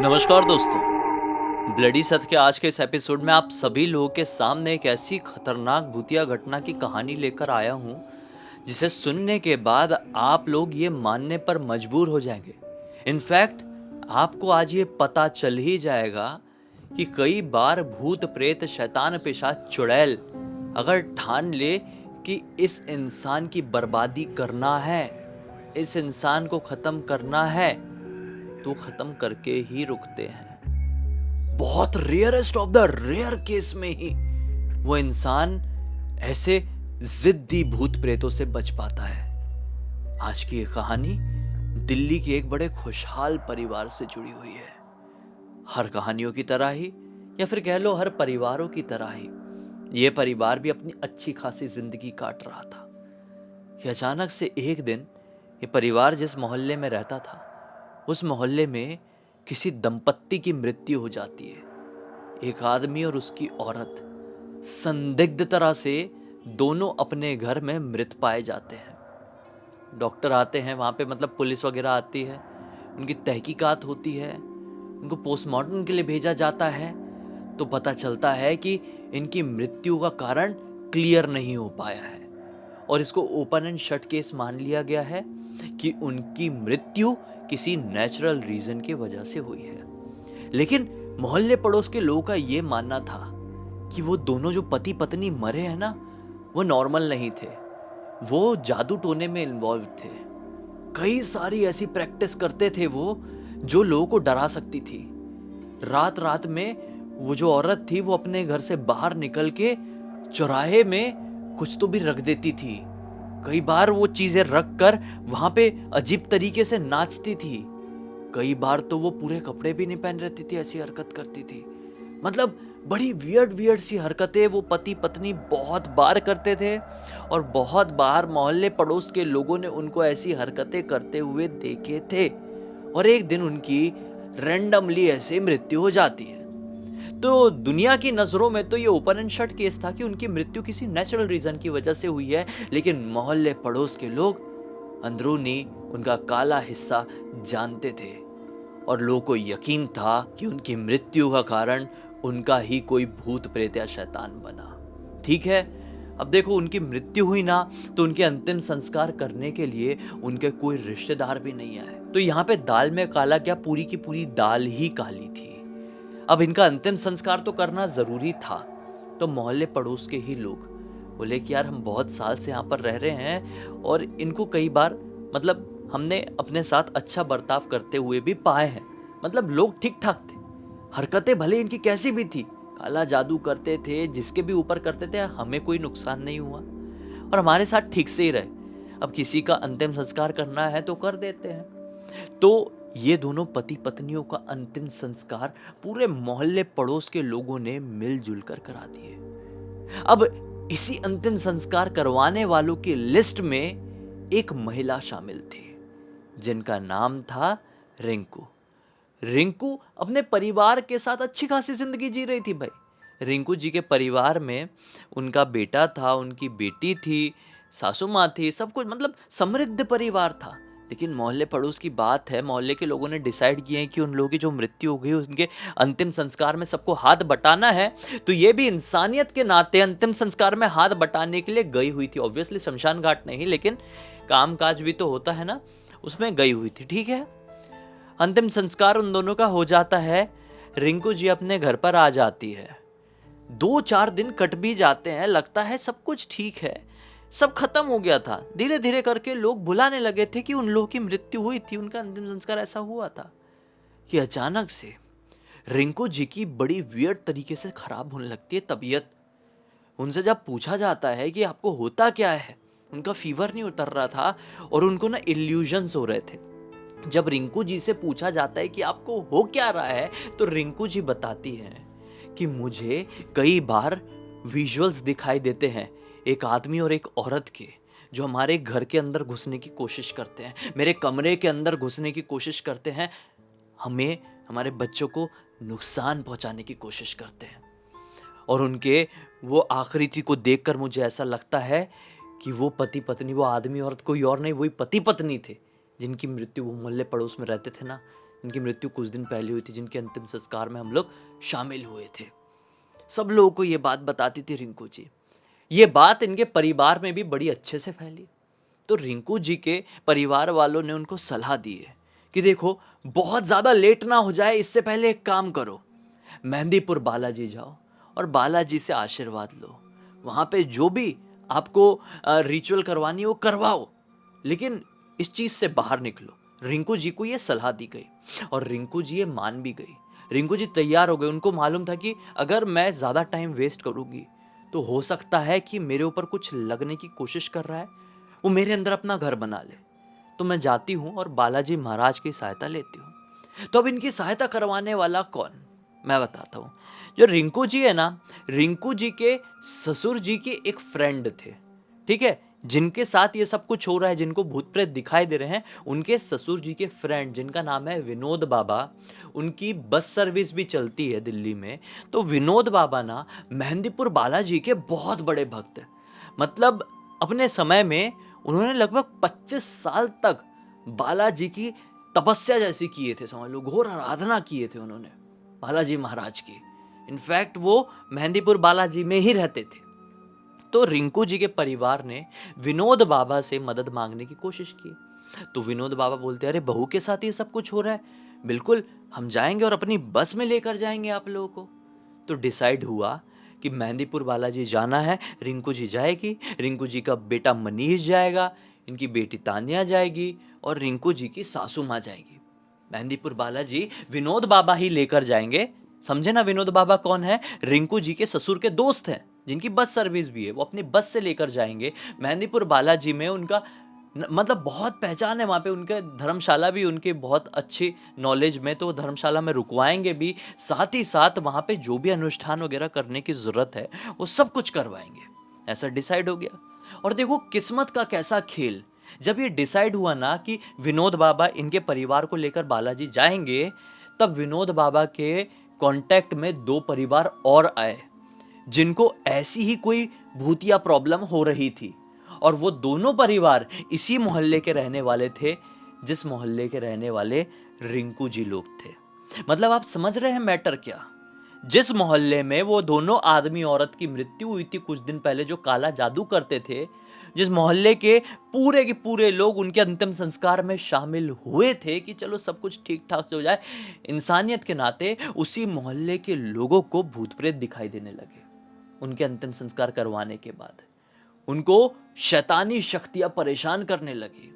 नमस्कार दोस्तों, ब्लडी सत्य के आज के इस एपिसोड में आप सभी लोगों के सामने एक ऐसी खतरनाक भूतिया घटना की कहानी लेकर आया हूं जिसे सुनने के बाद आप लोग ये मानने पर मजबूर हो जाएंगे। इनफैक्ट आपको आज ये पता चल ही जाएगा कि कई बार भूत प्रेत शैतान पिशाच चुड़ैल अगर ठान ले कि इस इंसान की बर्बादी करना है, इस इंसान को खत्म करना है, तो खत्म करके ही रुकते हैं। बहुत rarest of the rare case में ही वो इंसान ऐसे जिद्दी भूत प्रेतों से बच पाता है। आज की ये कहानी दिल्ली के एक बड़े खुशहाल परिवार से जुड़ी हुई है। हर कहानियों की तरह ही, या फिर कह लो हर परिवारों की तरह ही, ये परिवार भी अपनी अच्छी खासी जिंदगी काट रहा था कि अचानक से एक दिन ये परिवार जिस मोहल्ले में रहता था, उस मोहल्ले में किसी दंपत्ति की मृत्यु हो जाती है। एक आदमी और उसकी औरत संदिग्ध तरह से दोनों अपने घर में मृत पाए जाते हैं। डॉक्टर आते हैं वहां पे, मतलब पुलिस वगैरह आती है, उनकी तहकीकात होती है, उनको पोस्टमार्टम के लिए भेजा जाता है। तो पता चलता है कि इनकी मृत्यु का कारण क्लियर नहीं हो पाया है और इसको ओपन एंड शट केस मान लिया गया है कि उनकी मृत्यु किसी नेचुरल रीजन की वजह से हुई है। लेकिन मोहल्ले पड़ोस के लोगों का यह मानना था कि वो दोनों जो पति पत्नी मरे हैं ना, वो नॉर्मल नहीं थे, वो जादू टोने में इन्वॉल्व थे। कई सारी ऐसी प्रैक्टिस करते थे वो जो लोगों को डरा सकती थी। रात रात में वो जो औरत थी वो अपने घर से बाहर निकल के चौराहे में कुछ तो भी रख देती थी। कई बार वो चीजें रख कर वहां पे अजीब तरीके से नाचती थी। कई बार तो वो पूरे कपड़े भी नहीं पहन रहती थी, ऐसी हरकत करती थी। मतलब बड़ी वियर्ड सी हरकतें वो पति पत्नी बहुत बार करते थे और बहुत बार मोहल्ले पड़ोस के लोगों ने उनको ऐसी हरकतें करते हुए देखे थे। और एक दिन उनकी रैंडमली ऐसे मृत्यु हो जाती है। तो दुनिया की नजरों में तो ये ओपन एंड शट केस था कि उनकी मृत्यु किसी नेचुरल रीजन की वजह से हुई है। लेकिन मोहल्ले पड़ोस के लोग अंदरूनी उनका काला हिस्सा जानते थे और लोगों को यकीन था कि उनकी मृत्यु का कारण उनका ही कोई भूत प्रेत या शैतान बना। ठीक है, अब देखो उनकी मृत्यु हुई ना, तो उनके अंतिम संस्कार करने के लिए उनके कोई रिश्तेदार भी नहीं आए। तो यहाँ पे दाल में काला क्या, पूरी की पूरी दाल ही काली थी। अब इनका अंतिम संस्कार तो करना जरूरी था। तो मोहल्ले पड़ोस के ही लोग बोले कि यार हम बहुत साल से यहाँ पर रह रहे हैं और इनको कई बार, मतलब हमने अपने साथ अच्छा बर्ताव करते हुए भी पाए हैं। मतलब लोग ठीक ठाक थे, हरकतें भले इनकी कैसी भी थी, काला जादू करते थे, जिसके भी ऊपर करते थे, हमें कोई नुकसान नहीं हुआ और हमारे साथ ठीक से ही रहे। अब किसी का अंतिम संस्कार करना है तो कर देते हैं। तो ये दोनों पति पत्नियों का अंतिम संस्कार पूरे मोहल्ले पड़ोस के लोगों ने मिलजुल कर करा दिए। अब इसी अंतिम संस्कार करवाने वालों की लिस्ट में एक महिला शामिल थी जिनका नाम था रिंकू। रिंकू अपने परिवार के साथ अच्छी खासी जिंदगी जी रही थी भाई। रिंकू जी के परिवार में उनका बेटा था, उनकी बेटी थी, सासू माँ थी, सब कुछ, मतलब समृद्ध परिवार था। लेकिन मोहल्ले पड़ोस की बात है, मोहल्ले के लोगों ने डिसाइड किए कि उन लोगों की जो मृत्यु हो गई उनके अंतिम संस्कार में सबको हाथ बटाना है। तो ये भी इंसानियत के नाते अंतिम संस्कार में हाथ बटाने के लिए गई हुई थी। ऑब्वियसली शमशान घाट नहीं, लेकिन काम काज भी तो होता है ना, उसमें गई हुई थी। ठीक है, अंतिम संस्कार उन दोनों का हो जाता है। रिंकू जी अपने घर पर आ जाती है। 2-4 दिन कट भी जाते हैं, लगता है सब कुछ ठीक है, सब खत्म हो गया था। धीरे धीरे करके लोग भुलाने लगे थे कि उन लोगों की मृत्यु हुई थी, उनका अंतिम संस्कार ऐसा हुआ था कि अचानक से रिंकू जी की बड़ी वियर्ड तरीके से खराब होने लगती है तबीयत। उनसे जब पूछा जाता है कि आपको होता क्या है, उनका फीवर नहीं उतर रहा था और उनको ना इल्यूजन्स हो रहे थे। जब रिंकू जी से पूछा जाता है कि आपको हो क्या रहा है, तो रिंकू जी बताती हैं कि मुझे कई बार विजुअल्स दिखाई देते हैं, एक आदमी और एक औरत के, जो हमारे घर के अंदर घुसने की कोशिश करते हैं, मेरे कमरे के अंदर घुसने की कोशिश करते हैं, हमें, हमारे बच्चों को नुकसान पहुंचाने की कोशिश करते हैं। और उनके वो आखिरी को देखकर मुझे ऐसा लगता है कि वो पति पत्नी, वो आदमी औरत कोई और नहीं, वही पति पत्नी थे जिनकी मृत्यु वो मोहल्ले पड़ोस में रहते थे ना, जिनकी मृत्यु कुछ दिन पहले हुई थी, जिनके अंतिम संस्कार में हम लोग शामिल हुए थे। सब लोगों को ये बात बताती थी रिंकू जी। ये बात इनके परिवार में भी बड़ी अच्छे से फैली। तो रिंकू जी के परिवार वालों ने उनको सलाह दी है कि देखो, बहुत ज़्यादा लेट ना हो जाए, इससे पहले एक काम करो, मेहंदीपुर बालाजी जाओ और बालाजी से आशीर्वाद लो। वहाँ पे जो भी आपको रिचुअल करवानी हो करवाओ, लेकिन इस चीज़ से बाहर निकलो। रिंकू जी को ये सलाह दी गई और रिंकू जी ये मान भी गई। रिंकू जी तैयार हो गए। उनको मालूम था कि अगर मैं ज़्यादा टाइम वेस्ट करूँगी तो हो सकता है कि मेरे ऊपर कुछ लगने की कोशिश कर रहा है, वो मेरे अंदर अपना घर बना ले। तो मैं जाती हूँ और बालाजी महाराज की सहायता लेती हूँ। तो अब इनकी सहायता करवाने वाला कौन, मैं बताता हूँ। जो रिंकू जी है ना, रिंकू जी के ससुर जी के एक फ्रेंड थे, ठीक है, जिनके साथ ये सब कुछ हो रहा है, जिनको भूत प्रेत दिखाई दे रहे हैं, उनके ससुर जी के फ्रेंड जिनका नाम है विनोद बाबा, उनकी बस सर्विस भी चलती है दिल्ली में। तो विनोद बाबा ना मेहंदीपुर बालाजी के बहुत बड़े भक्त हैं। मतलब अपने समय में उन्होंने लगभग 25 साल तक बालाजी की तपस्या जैसी किए थे, समझ लो, घोर आराधना किए थे उन्होंने बालाजी महाराज की। इनफैक्ट वो मेहंदीपुर बालाजी में ही रहते थे। तो रिंकू जी के परिवार ने विनोद बाबा से मदद मांगने की कोशिश की। तो विनोद बाबा बोलते, अरे बहू के साथ ये सब कुछ हो रहा है, बिल्कुल हम जाएंगे और अपनी बस में लेकर जाएंगे आप लोगों को। तो डिसाइड हुआ कि मेहंदीपुर बालाजी जाना है, रिंकू जी जाएगी, रिंकू जी का बेटा मनीष जाएगा, इनकी बेटी तानिया जाएगी और रिंकू जी की सासू माँ जाएगी। मेहंदीपुर बालाजी विनोद बाबा ही लेकर जाएंगे। समझे ना, विनोद बाबा कौन है? रिंकू जी के ससुर के दोस्त हैं, जिनकी बस सर्विस भी है। वो अपनी बस से लेकर जाएंगे मेहंदीपुर बालाजी में। उनका मतलब बहुत पहचान है वहाँ पे, उनके धर्मशाला भी उनके बहुत अच्छी नॉलेज में, तो वो धर्मशाला में रुकवाएंगे भी, साथ ही साथ वहाँ पे जो भी अनुष्ठान वगैरह करने की ज़रूरत है वो सब कुछ करवाएंगे। ऐसा डिसाइड हो गया। और देखो किस्मत का कैसा खेल, जब ये डिसाइड हुआ ना कि विनोद बाबा इनके परिवार को लेकर बालाजी जाएंगे, तब विनोद बाबा के कांटेक्ट में 2 परिवार और आए जिनको ऐसी ही कोई भूतिया प्रॉब्लम हो रही थी। और वो दोनों परिवार इसी मोहल्ले के रहने वाले थे, जिस मोहल्ले के रहने वाले रिंकू जी लोग थे। मतलब आप समझ रहे हैं मैटर क्या? जिस मोहल्ले में वो दोनों आदमी औरत की मृत्यु हुई थी कुछ दिन पहले, जो काला जादू करते थे, जिस मोहल्ले के पूरे लोग उनके अंतिम संस्कार में शामिल हुए थे कि चलो सब कुछ ठीक ठाक हो जाए इंसानियत के नाते, उसी मोहल्ले के लोगों को भूत प्रेत दिखाई देने लगे। उनके अंतिम संस्कार करवाने के बाद उनको शैतानी शक्तियां परेशान करने लगी।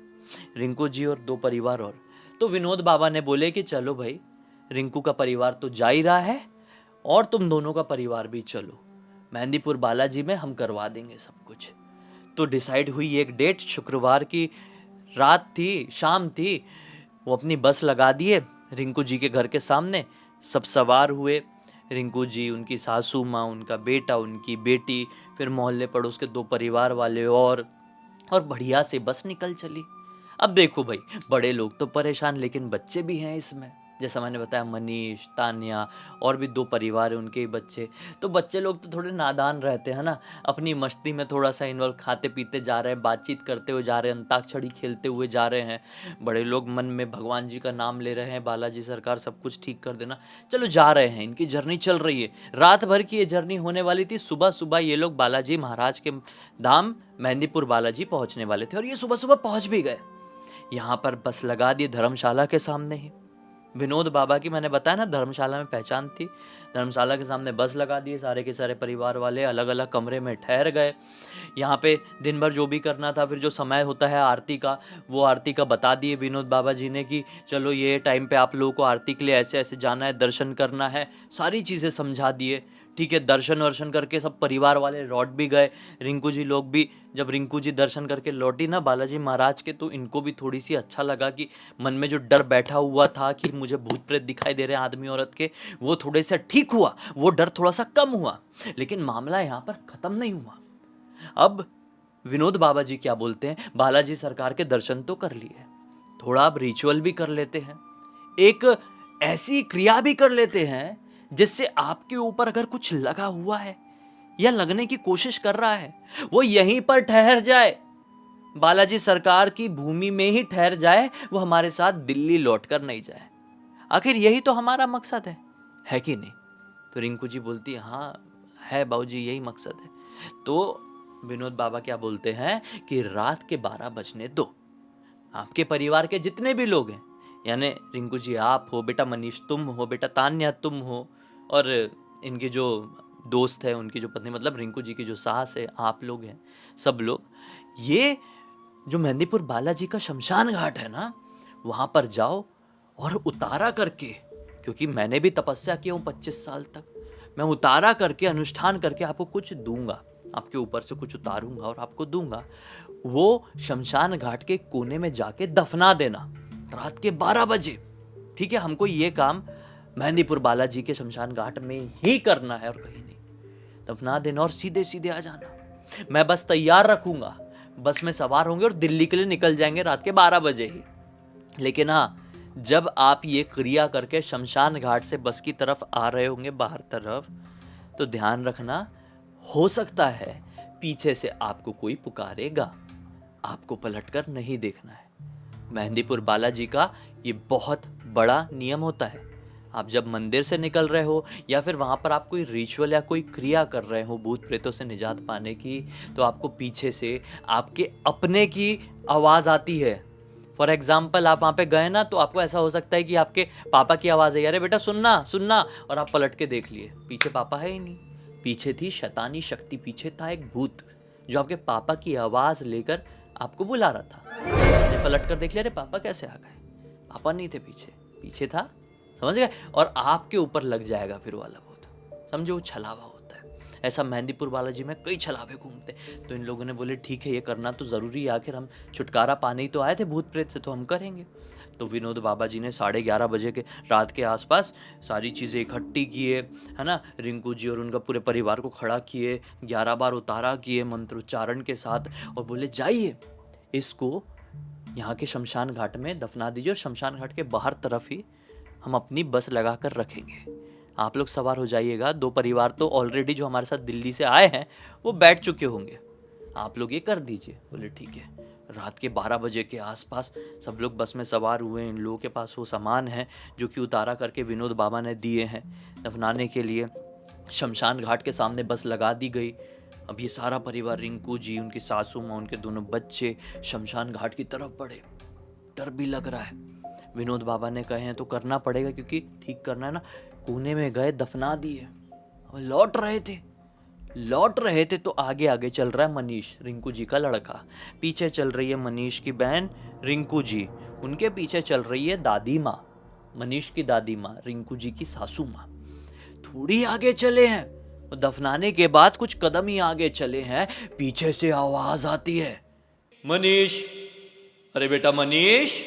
रिंकू जी और 2 परिवार और। तो विनोद बाबा ने बोले कि चलो भाई, रिंकू का परिवार तो जा ही रहा है और तुम दोनों का परिवार भी चलो, मेहंदीपुर बालाजी में हम करवा देंगे सब कुछ। तो डिसाइड हुई एक डेट, शुक्रवार की रात थी, शाम थी। वो अपनी बस लगा दिए रिंकू जी के घर के सामने, सब सवार हुए। रिंकू जी, उनकी सासू माँ, उनका बेटा, उनकी बेटी, फिर मोहल्ले पड़ोस के 2 परिवार वाले और बढ़िया से बस निकल चली। अब देखो भाई, बड़े लोग तो परेशान, लेकिन बच्चे भी हैं इसमें। जैसा मैंने बताया, मनीष, तान्या और भी 2 परिवार है, उनके बच्चे। तो बच्चे लोग तो थोड़े नादान रहते हैं ना, अपनी मस्ती में थोड़ा सा इन्वॉल्व, खाते पीते जा रहे हैं, बातचीत करते हुए जा रहे हैं, अंताक्षरी खेलते हुए जा रहे हैं। बड़े लोग मन में भगवान जी का नाम ले रहे हैं, बालाजी सरकार सब कुछ ठीक कर देना। चलो जा रहे हैं, इनकी जर्नी चल रही है। रात भर की ये जर्नी होने वाली थी। सुबह सुबह ये लोग बालाजी महाराज के धाम मेहंदीपुर बालाजी पहुंचने वाले थे और ये सुबह सुबह पहुंच भी गए। यहाँ पर बस लगा दी धर्मशाला के सामने ही। विनोद बाबा की मैंने बताया ना धर्मशाला में पहचान थी, धर्मशाला के सामने बस लगा दिए। सारे के सारे परिवार वाले अलग अलग कमरे में ठहर गए। यहाँ पे दिन भर जो भी करना था, फिर जो समय होता है आरती का, वो आरती का बता दिए विनोद बाबा जी ने कि चलो ये टाइम पे आप लोगों को आरती के लिए ऐसे ऐसे जाना है, दर्शन करना है, सारी चीज़ें समझा दिए। ठीक है, दर्शन वर्शन करके सब परिवार वाले लौट भी गए। रिंकू जी लोग भी, जब रिंकू जी दर्शन करके लौटी ना बालाजी महाराज के, तो इनको भी थोड़ी सी अच्छा लगा कि मन में जो डर बैठा हुआ था कि मुझे भूत प्रेत दिखाई दे रहे हैं आदमी औरत के, वो थोड़े से ठीक हुआ, वो डर थोड़ा सा कम हुआ। लेकिन मामला यहाँ पर खत्म नहीं हुआ। अब विनोद बाबा जी क्या बोलते हैं, बालाजी सरकार के दर्शन तो कर लिए, थोड़ा अब रिचुअल भी कर लेते हैं, एक ऐसी क्रिया भी कर लेते हैं जिससे आपके ऊपर अगर कुछ लगा हुआ है या लगने की कोशिश कर रहा है, वो यहीं पर ठहर जाए। बालाजी सरकार की भूमि में ही ठहर जाए, वो हमारे साथ दिल्ली लौटकर नहीं जाए। आखिर यही तो हमारा मकसद है कि नहीं? तो रिंकू जी बोलती है, हाँ है बाबूजी, यही मकसद है। तो विनोद बाबा क्या बोलते हैं कि रात के 12 बजने दो, आपके परिवार के जितने भी लोग हैं, यानी रिंकू जी आप हो, बेटा मनीष तुम हो, बेटा तान्या तुम हो, और इनके जो दोस्त है, उनकी जो पत्नी मतलब रिंकू जी की जो सास है, आप लोग हैं, सब लोग, ये जो मेहंदीपुर बालाजी का शमशान घाट है ना, वहां पर जाओ और उतारा करके, क्योंकि मैंने भी तपस्या की हूँ 25 साल तक, मैं उतारा करके अनुष्ठान करके आपको कुछ दूंगा, आपके ऊपर से कुछ उतारूंगा और आपको दूंगा। वो शमशान घाट के कोने में जाके दफना देना रात के 12 बजे। ठीक है, हमको ये काम मेहंदीपुर बालाजी के शमशान घाट में ही करना है और कहीं नहीं। दफना देना और सीधे सीधे आ जाना। मैं बस तैयार रखूंगा, बस में सवार होंगे और दिल्ली के लिए निकल जाएंगे रात के 12 बजे ही। लेकिन हाँ, जब आप ये क्रिया करके शमशान घाट से बस की तरफ आ रहे होंगे बाहर तरफ, तो ध्यान रखना, हो सकता है पीछे से आपको कोई पुकारेगा, आपको पलटकर नहीं देखना है। मेहंदीपुर बालाजी का ये बहुत बड़ा नियम होता है। आप जब मंदिर से निकल रहे हो या फिर वहां पर आप कोई रिचुअल या कोई क्रिया कर रहे हो भूत प्रेतों से निजात पाने की, तो आपको पीछे से आपके अपने की आवाज आती है। फॉर एग्जाम्पल, आप वहां पे गए ना, तो आपको ऐसा हो सकता है कि आपके पापा की आवाज है, अरे बेटा सुनना सुनना, और आप पलट के देख लिए, पीछे पापा है ही नहीं, पीछे थी शैतानी शक्ति, पीछे था एक भूत जो आपके पापा की आवाज लेकर आपको बुला रहा था। आपने पलट कर देख लिया, अरे पापा कैसे आ गए, पापा नहीं थे पीछे, पीछे था, समझ गए, और आपके ऊपर लग जाएगा फिर वाला भूत। समझो, वो छलावा होता है। ऐसा मेहंदीपुर बालाजी में कई छलावे घूमते। तो इन लोगों ने बोले ठीक है, ये करना तो जरूरी है, आखिर हम छुटकारा पाने ही तो आए थे भूत प्रेत से, तो हम करेंगे। तो विनोद बाबा जी ने 11:30 बजे के रात के आसपास सारी चीज़ें इकट्ठी किए, है ना, रिंकू जी और उनका पूरे परिवार को खड़ा किए, 11 बार उतारा किए मंत्रोच्चारण के साथ, और बोले जाइए इसको यहाँ के शमशान घाट में दफना दीजिए, और शमशान घाट के बाहर तरफ ही हम अपनी बस लगा कर रखेंगे, आप लोग सवार हो जाइएगा। 2 परिवार तो ऑलरेडी जो हमारे साथ दिल्ली से आए हैं वो बैठ चुके होंगे, आप लोग ये कर दीजिए। बोले ठीक है। रात के 12 बजे के आसपास सब लोग बस में सवार हुए। इन लोगों के पास वो सामान है जो कि उतारा करके विनोद बाबा ने दिए हैं दफनाने के लिए। शमशान घाट के सामने बस लगा दी गई। अब ये सारा परिवार, रिंकू जी, उनकी सासू माँ, उनके दोनों बच्चे शमशान घाट की तरफ बढ़े। डर भी लग रहा है, विनोद बाबा ने कहे हैं तो करना पड़ेगा, क्योंकि ठीक करना है ना। कोने में गए, दफना दिए, और लौट रहे थे तो आगे आगे चल रहा है मनीष, रिंकू जी का लड़का, पीछे चल रही है मनीष की बहन रिंकू जी, उनके पीछे चल रही है दादी माँ, मनीष की दादी माँ, रिंकू जी की सासू माँ। थोड़ी आगे चले हैं, दफनाने के बाद कुछ कदम ही आगे चले हैं, पीछे से आवाज आती है, मनीष, अरे बेटा मनीष,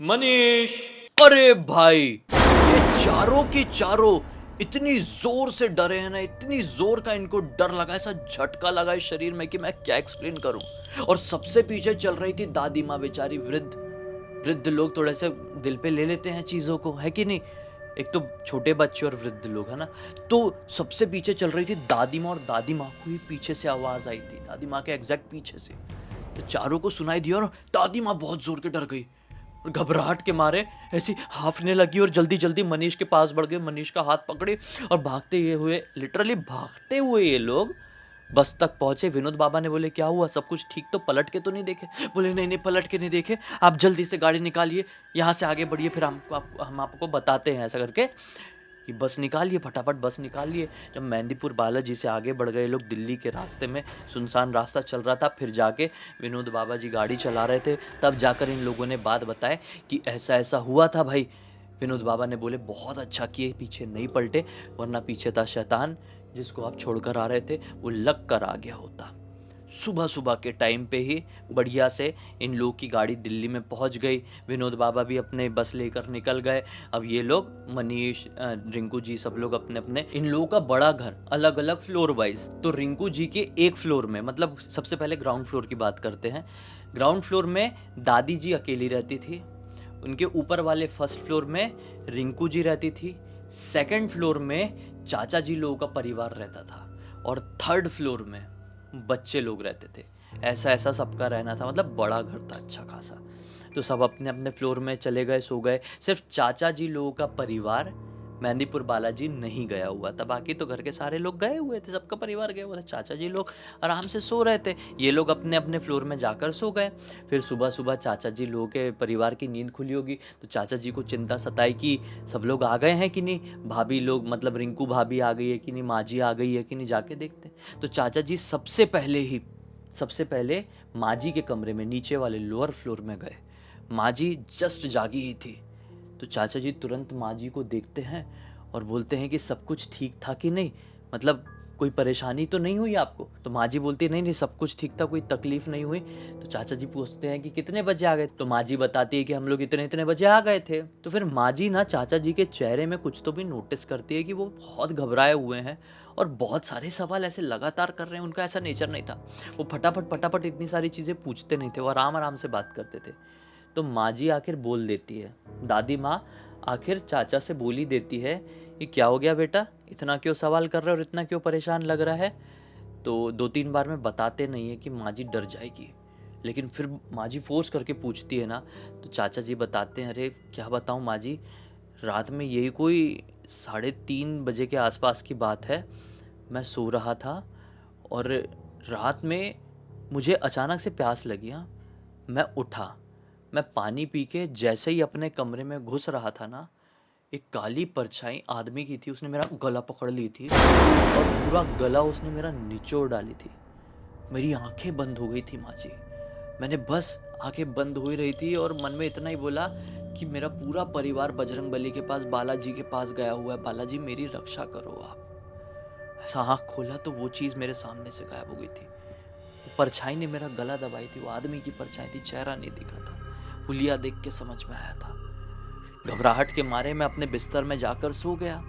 मनीष। अरे भाई, ये चारों के चारों इतनी जोर से डरे हैं ना, इतनी जोर का इनको डर लगा, ऐसा झटका लगा इस शरीर में कि मैं क्या एक्सप्लेन करूं। और सबसे पीछे चल रही थी दादी माँ बेचारी, वृद्ध लोग थोड़े से दिल पे ले लेते हैं चीजों को, है कि नहीं, एक तो छोटे बच्चे और वृद्ध लोग, है ना। तो सबसे पीछे चल रही थी दादी माँ, और दादी माँ को ही पीछे से आवाज आई थी, दादी माँ के एग्जैक्ट पीछे से। तो चारों को सुनाई दिया और दादी माँ बहुत जोर के डर गई, घबराहट के मारे ऐसी हाफने लगी और जल्दी जल्दी मनीष के पास बढ़ गए, मनीष का हाथ पकड़े और भागते हुए, लिटरली भागते हुए ये लोग बस तक पहुंचे। विनोद बाबा ने बोले क्या हुआ, सब कुछ ठीक तो, पलट के तो नहीं देखे? बोले नहीं नहीं, पलट के नहीं देखे, आप जल्दी से गाड़ी निकालिए, यहाँ से आगे बढ़िए, फिर हम आपको बताते हैं। ऐसा करके कि बस निकालिए, फटाफट बस निकालिए। जब मेहंदीपुर बालाजी से आगे बढ़ गए लोग, दिल्ली के रास्ते में सुनसान रास्ता चल रहा था, फिर जाके विनोद बाबा जी गाड़ी चला रहे थे, तब जाकर इन लोगों ने बात बताए कि ऐसा ऐसा हुआ था भाई। विनोद बाबा ने बोले बहुत अच्छा किए पीछे नहीं पलटे, वरना पीछे था शैतान जिसको आप छोड़कर आ रहे थे, वो लग कर आ गया होता। सुबह सुबह के टाइम पे ही बढ़िया से इन लोग की गाड़ी दिल्ली में पहुंच गई। विनोद बाबा भी अपने बस लेकर निकल गए। अब ये लोग, मनीष, रिंकू जी, सब लोग अपने अपने, इन लोगों का बड़ा घर अलग अलग फ्लोर वाइज। तो रिंकू जी के एक फ्लोर में, मतलब सबसे पहले ग्राउंड फ्लोर की बात करते हैं। ग्राउंड फ्लोर में दादी जी अकेली रहती थी, उनके ऊपर वाले फर्स्ट फ्लोर में रिंकू जी रहती थी, सेकंड फ्लोर में चाचा जी लोगों का परिवार रहता था, और थर्ड फ्लोर में बच्चे लोग रहते थे। ऐसा ऐसा सबका रहना था, मतलब बड़ा घर था अच्छा खासा। तो सब अपने अपने फ्लोर में चले गए, सो गए। सिर्फ चाचा जी लोगों का परिवार मेहंदीपुर बालाजी नहीं गया हुआ था, बाकी तो घर के सारे लोग गए हुए थे, सबका परिवार गया हुआ था। चाचा जी लोग आराम से सो रहे थे, ये लोग अपने अपने फ्लोर में जाकर सो गए। फिर सुबह सुबह चाचा जी लोगों के परिवार की नींद खुली होगी, तो चाचा जी को चिंता सताई कि सब लोग आ गए हैं कि नहीं, भाभी लोग मतलब रिंकू भाभी आ गई है कि नहीं, माँ जी आ गई है कि नहीं, जाके देखते। तो चाचा जी सबसे पहले माँ जी के कमरे में नीचे वाले लोअर फ्लोर में गए। माँ जी जस्ट जागी ही थी। तो चाचा जी तुरंत माँ जी को देखते हैं और बोलते हैं कि सब कुछ ठीक था कि नहीं, मतलब कोई परेशानी तो नहीं हुई आपको। तो माँ जी बोलती है नहीं नहीं सब कुछ ठीक था, कोई तकलीफ नहीं हुई। तो चाचा जी पूछते हैं कि कितने बजे आ गए, तो माँ जी बताती है कि हम लोग इतने इतने बजे आ गए थे। तो फिर माँ जी ना चाचा जी के चेहरे में कुछ तो भी नोटिस करती है कि वो बहुत घबराए हुए हैं और बहुत सारे सवाल ऐसे लगातार कर रहे हैं। उनका ऐसा नेचर नहीं था, वो फटाफट फटाफट इतनी सारी चीज़ें पूछते नहीं थे, वो आराम आराम से बात करते थे। तो माँ जी आखिर बोल देती है, दादी माँ आखिर चाचा से बोली देती है कि क्या हो गया बेटा, इतना क्यों सवाल कर रहे हो और इतना क्यों परेशान लग रहा है। तो 2-3 बार में बताते नहीं है कि माँ जी डर जाएगी, लेकिन फिर माँ जी फोर्स करके पूछती है ना, तो चाचा जी बताते हैं अरे क्या बताऊँ माँ जी, रात में यही कोई 3:30 बजे के आसपास की बात है। मैं सो रहा था और रात में मुझे अचानक से प्यास लगी। हाँ, मैं उठा, मैं पानी पी के जैसे ही अपने कमरे में घुस रहा था ना, एक काली परछाई आदमी की थी, उसने मेरा गला पकड़ ली थी और पूरा गला उसने मेरा निचोड़ डाली थी। मेरी आंखें बंद हो गई थी माँ जी। मैंने बस आंखें बंद हो ही रही थी और मन में इतना ही बोला कि मेरा पूरा परिवार बजरंगबली के पास, बालाजी के पास गया हुआ है, बालाजी मेरी रक्षा करो आप। ऐसा आँख खोला तो वो चीज़ मेरे सामने से गायब हो गई थी। वो परछाई ने मेरा गला दबाई थी, वो आदमी की परछाई थी, चेहरा नहीं दिखा था। हुलिया देख के समझ में आया था। घबराहट के मारे मैं अपने बिस्तर में जाकर सो गया।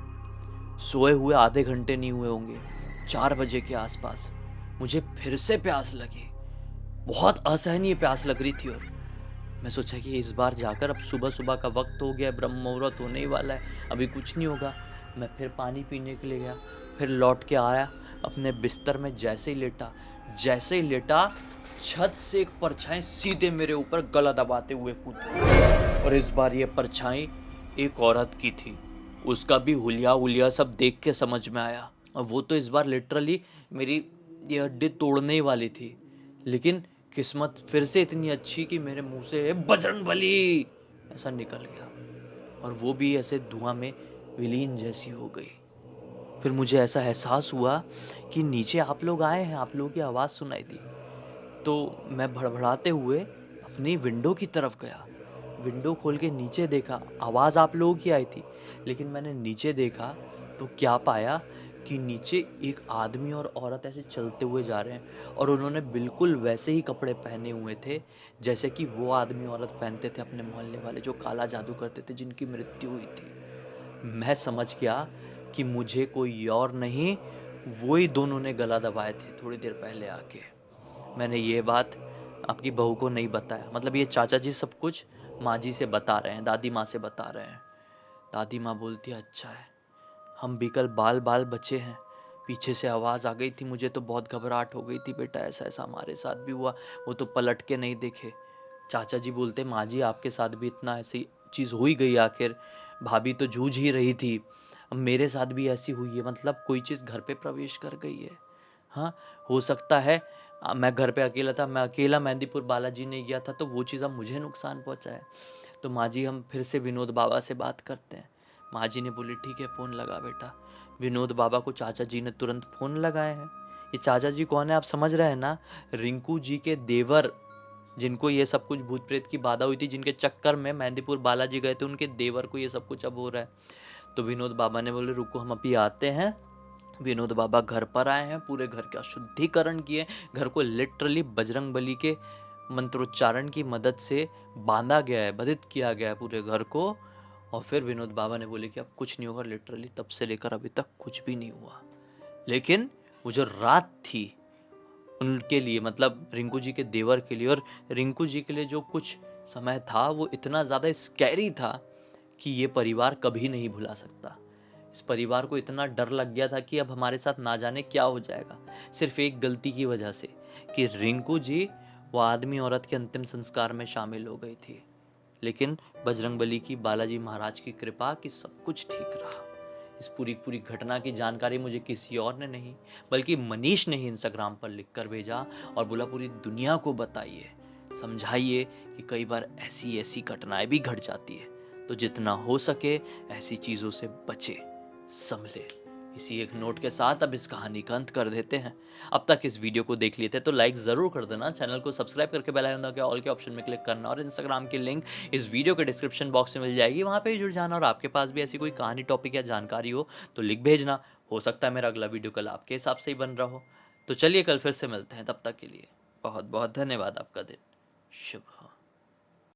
सोए हुए आधे घंटे नहीं हुए होंगे, 4 बजे के आसपास मुझे फिर से प्यास लगी। बहुत असहनीय प्यास लग रही थी और मैं सोचा कि इस बार जाकर, अब सुबह सुबह का वक्त हो गया, ब्रह्म मुहूर्त होने ही वाला है, अभी कुछ नहीं होगा। मैं फिर पानी पीने के लिए गया, फिर लौट के आया अपने बिस्तर में। जैसे ही लेटा छत से एक परछाई सीधे मेरे ऊपर गला दबाते हुए कूदी और इस बार ये परछाई एक औरत की थी। उसका भी हुलिया हुलिया सब देख के समझ में आया और वो तो इस बार लिटरली मेरी ये हड्डी तोड़ने ही वाली थी। लेकिन किस्मत फिर से इतनी अच्छी कि मेरे मुंह से बजरंगबली ऐसा निकल गया और वो भी ऐसे धुआं में विलीन जैसी हो गई। फिर मुझे ऐसा एहसास हुआ कि नीचे आप लोग आए हैं, आप लोगों की आवाज़ सुनाई दी। तो मैं भड़बड़ाते हुए अपनी विंडो की तरफ गया, विंडो खोल के नीचे देखा, आवाज़ आप लोगों की आई थी, लेकिन मैंने नीचे देखा तो क्या पाया कि नीचे एक आदमी और औरत ऐसे चलते हुए जा रहे हैं और उन्होंने बिल्कुल वैसे ही कपड़े पहने हुए थे जैसे कि वो आदमी औरत पहनते थे अपने मोहल्ले वाले जो काला जादू करते थे, जिनकी मृत्यु हुई थी। मैं समझ गया कि मुझे कोई और नहीं, वो ही दोनों ने गला दबाए थे थोड़ी देर पहले आके। मैंने ये बात आपकी बहू को नहीं बताया, मतलब ये चाचा जी सब कुछ माँ जी से बता रहे हैं, दादी माँ से बता रहे हैं। दादी माँ बोलती है अच्छा है, हम भी कल बाल बाल बचे हैं। पीछे से आवाज़ आ गई थी, मुझे तो बहुत घबराहट हो गई थी, बेटा ऐसा ऐसा हमारे साथ भी हुआ। वो तो पलट के नहीं देखे। चाचा जी बोलते माँ जी आपके साथ भी इतना ऐसी चीज़ हो ही गई आखिर, भाभी तो जूझ ही रही थी, अब मेरे साथ भी ऐसी हुई है, मतलब कोई चीज़ घर पे प्रवेश कर गई है। हाँ, हो सकता है मैं घर पे अकेला था, मैं अकेला मेहंदीपुर बालाजी नहीं गया था तो वो चीज़ अब मुझे नुकसान पहुँचा है। तो माँ जी हम फिर से विनोद बाबा से बात करते हैं। माँ जी ने बोली ठीक है फ़ोन लगा बेटा। विनोद बाबा को चाचा जी ने तुरंत फ़ोन लगाए हैं। ये चाचा जी कौन है आप समझ रहे हैं ना, रिंकू जी के देवर, जिनको ये सब कुछ भूत प्रेत की बाधा हुई थी, जिनके चक्कर में मेहंदीपुर बालाजी गए थे, उनके देवर को ये सब कुछ अब हो रहा है। तो विनोद बाबा ने बोले रुको हम अभी आते हैं। विनोद बाबा घर पर आए हैं, पूरे घर का शुद्धिकरण किए, घर को लिटरली बजरंग बली के मंत्रोच्चारण की मदद से बांधा गया है, बधित किया गया है पूरे घर को। और फिर विनोद बाबा ने बोले कि अब कुछ नहीं होगा, लिटरली तब से लेकर अभी तक कुछ भी नहीं हुआ। लेकिन वो जो रात थी उनके लिए, मतलब रिंकू जी के देवर के लिए और रिंकू जी के लिए, जो कुछ समय था वो इतना ज़्यादा स्कैरी था कि ये परिवार कभी नहीं भुला सकता। इस परिवार को इतना डर लग गया था कि अब हमारे साथ ना जाने क्या हो जाएगा, सिर्फ एक गलती की वजह से कि रिंकू जी वो आदमी औरत के अंतिम संस्कार में शामिल हो गई थी। लेकिन बजरंगबली की, बालाजी महाराज की कृपा कि सब कुछ ठीक रहा। इस पूरी पूरी घटना की जानकारी मुझे किसी और ने नहीं बल्कि मनीष ने ही इंस्टाग्राम पर लिख कर भेजा और बोला पूरी दुनिया को बताइए, समझाइए कि कई बार ऐसी ऐसी घटनाएं भी घट जाती है, तो जितना हो सके ऐसी चीज़ों से बचे, संभले। इसी एक नोट के साथ अब इस कहानी का अंत कर देते हैं। अब तक इस वीडियो को देख लिए थे तो लाइक ज़रूर कर देना, चैनल को सब्सक्राइब करके बेल आइकन दबा के ऑल के ऑप्शन में क्लिक करना, और इंस्टाग्राम की लिंक इस वीडियो के डिस्क्रिप्शन बॉक्स में मिल जाएगी, वहाँ पे ही जुड़ जाना। और आपके पास भी ऐसी कोई कहानी, टॉपिक या जानकारी हो तो लिख भेजना, हो सकता है मेरा अगला वीडियो कल आपके हिसाब से ही बन रहा हो। तो चलिए कल फिर से मिलते हैं, तब तक के लिए बहुत बहुत धन्यवाद। आपका दिन शुभ हो।